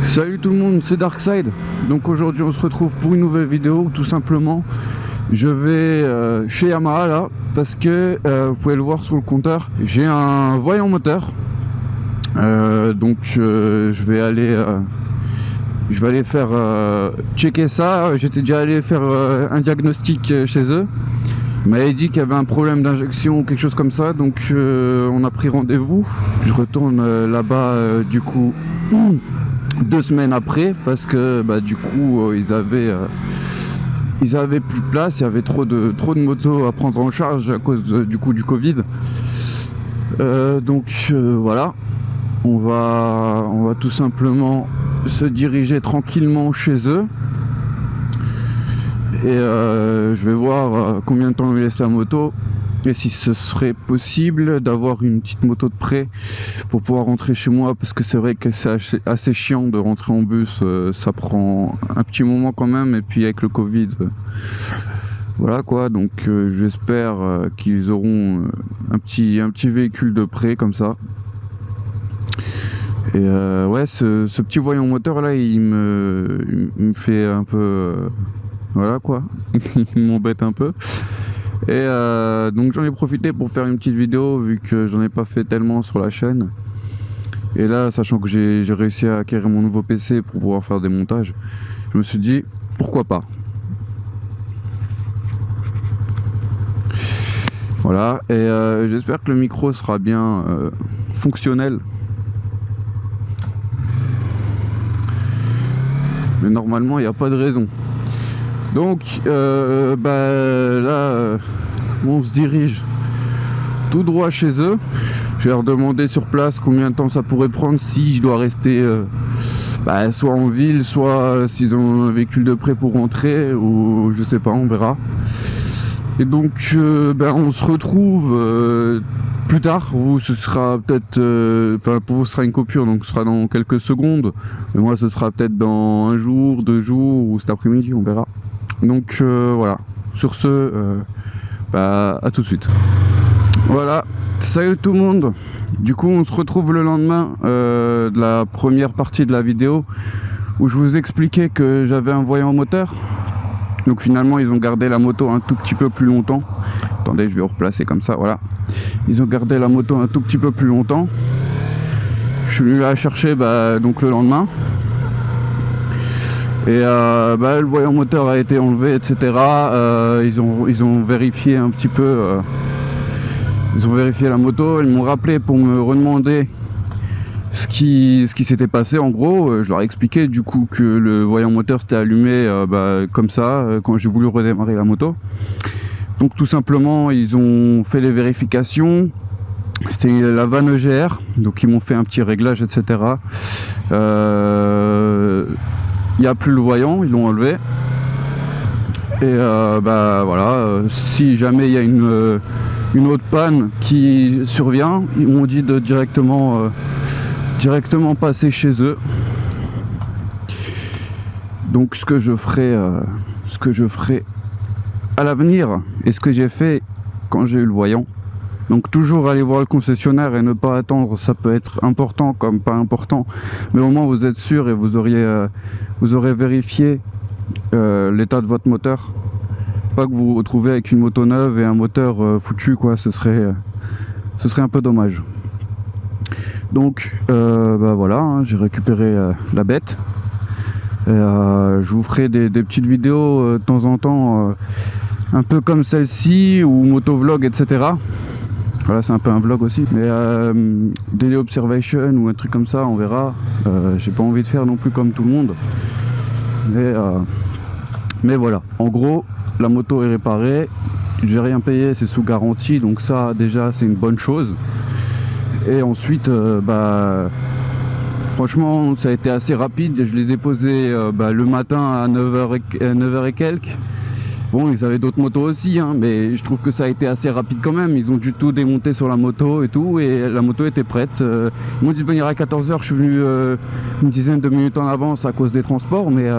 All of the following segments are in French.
Salut tout le monde, c'est Darkside. Donc aujourd'hui on se retrouve pour une nouvelle vidéo. Tout simplement je vais chez Yamaha là, parce que vous pouvez le voir sur le compteur, j'ai un voyant moteur. Donc je vais aller faire checker ça. J'étais déjà allé faire un diagnostic chez eux. Il m'avait dit qu'il y avait un problème d'injection ou quelque chose comme ça, donc on a pris rendez-vous. Je retourne là-bas du coup 2 semaines après, parce que du coup ils avaient plus de place, il y avait trop de motos à prendre en charge à cause du coup du Covid. Donc voilà, on va tout simplement se diriger tranquillement chez eux. Et je vais voir combien de temps il laisse la moto et si ce serait possible d'avoir une petite moto de près pour pouvoir rentrer chez moi, parce que c'est vrai que c'est assez chiant de rentrer en bus, ça prend un petit moment quand même, et puis avec le Covid voilà quoi. Donc j'espère qu'ils auront un petit véhicule de près comme ça. Et ouais, ce petit voyant moteur là il me fait un peu voilà quoi, il m'embête un peu. Et donc j'en ai profité pour faire une petite vidéo, vu que j'en ai pas fait tellement sur la chaîne. Et là, sachant que j'ai réussi à acquérir mon nouveau PC pour pouvoir faire des montages, je me suis dit pourquoi pas. Voilà, et j'espère que le micro sera bien fonctionnel. Mais normalement il n'y a pas de raison. Donc là on se dirige tout droit chez eux. Je vais leur demander sur place combien de temps ça pourrait prendre, si je dois rester soit en ville, soit s'ils ont un véhicule de près pour rentrer, ou je sais pas, on verra. Et donc on se retrouve plus tard. Vous, ce sera peut-être pour vous ce sera une coupure, donc ce sera dans quelques secondes, mais moi ce sera peut-être dans 1 jour, 2 jours, ou cet après-midi, on verra. Donc voilà, sur ce à tout de suite. Voilà, salut tout le monde. Du coup on se retrouve le lendemain de la première partie de la vidéo où je vous expliquais que j'avais un voyant moteur. Donc finalement ils ont gardé la moto un tout petit peu plus longtemps. Attendez, je vais replacer comme ça, voilà. Ils ont gardé la moto un tout petit peu plus longtemps. Je suis venu la chercher donc le lendemain. Et le voyant moteur a été enlevé, etc. Ils ont vérifié un petit peu. Ils ont vérifié la moto. Ils m'ont rappelé pour me redemander ce qui s'était passé. En gros, je leur ai expliqué du coup que le voyant moteur s'était allumé comme ça quand j'ai voulu redémarrer la moto. Donc tout simplement, ils ont fait les vérifications. C'était la vanne EGR, donc ils m'ont fait un petit réglage, etc. Il n'y a plus le voyant, ils l'ont enlevé. Et voilà, si jamais il y a une autre panne qui survient, ils m'ont dit de directement passer chez eux. Donc ce que je ferai à l'avenir, et ce que j'ai fait quand j'ai eu le voyant. Donc toujours aller voir le concessionnaire et ne pas attendre, ça peut être important comme pas important, mais au moins vous êtes sûr et vous aurez vérifié l'état de votre moteur. Pas que vous vous retrouvez avec une moto neuve et un moteur foutu quoi, ce serait un peu dommage. Donc voilà, hein, j'ai récupéré la bête. Je vous ferai des petites vidéos de temps en temps, un peu comme celle-ci, ou motovlog, etc. Voilà, c'est un peu un vlog aussi, mais daily observation ou un truc comme ça, on verra. J'ai pas envie de faire non plus comme tout le monde, mais voilà. En gros, la moto est réparée, j'ai rien payé, c'est sous garantie, donc ça déjà c'est une bonne chose. Et ensuite, franchement, ça a été assez rapide. Je l'ai déposé le matin à 9h et quelques. Bon, ils avaient d'autres motos aussi, hein, mais je trouve que ça a été assez rapide quand même. Ils ont du tout démonté sur la moto et tout, et la moto était prête. Ils m'ont dit de venir à 14h, je suis venu une dizaine de minutes en avance à cause des transports, mais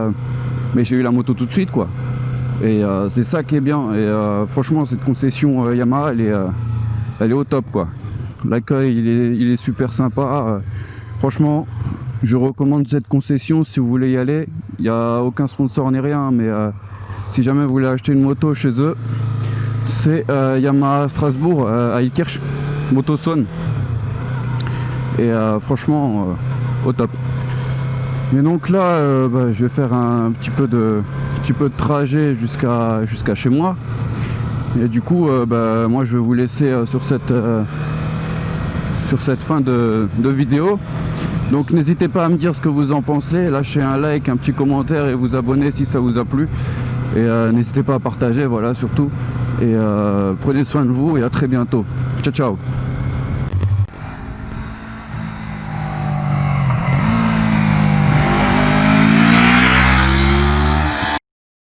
j'ai eu la moto tout de suite, quoi. Et c'est ça qui est bien. Et franchement, cette concession Yamaha, elle est au top, quoi. L'accueil, il est super sympa. Franchement, je recommande cette concession si vous voulez y aller. Il n'y a aucun sponsor ni rien, mais si jamais vous voulez acheter une moto chez eux, c'est Yamaha Strasbourg à Ilkirch, Motoson. Et franchement, au top. Et donc là, je vais faire un petit peu de trajet jusqu'à chez moi. Et du coup, moi je vais vous laisser sur cette fin de vidéo. Donc n'hésitez pas à me dire ce que vous en pensez, lâchez un like, un petit commentaire et vous abonner si ça vous a plu. Et n'hésitez pas à partager, voilà, surtout. Et prenez soin de vous et à très bientôt. Ciao ciao.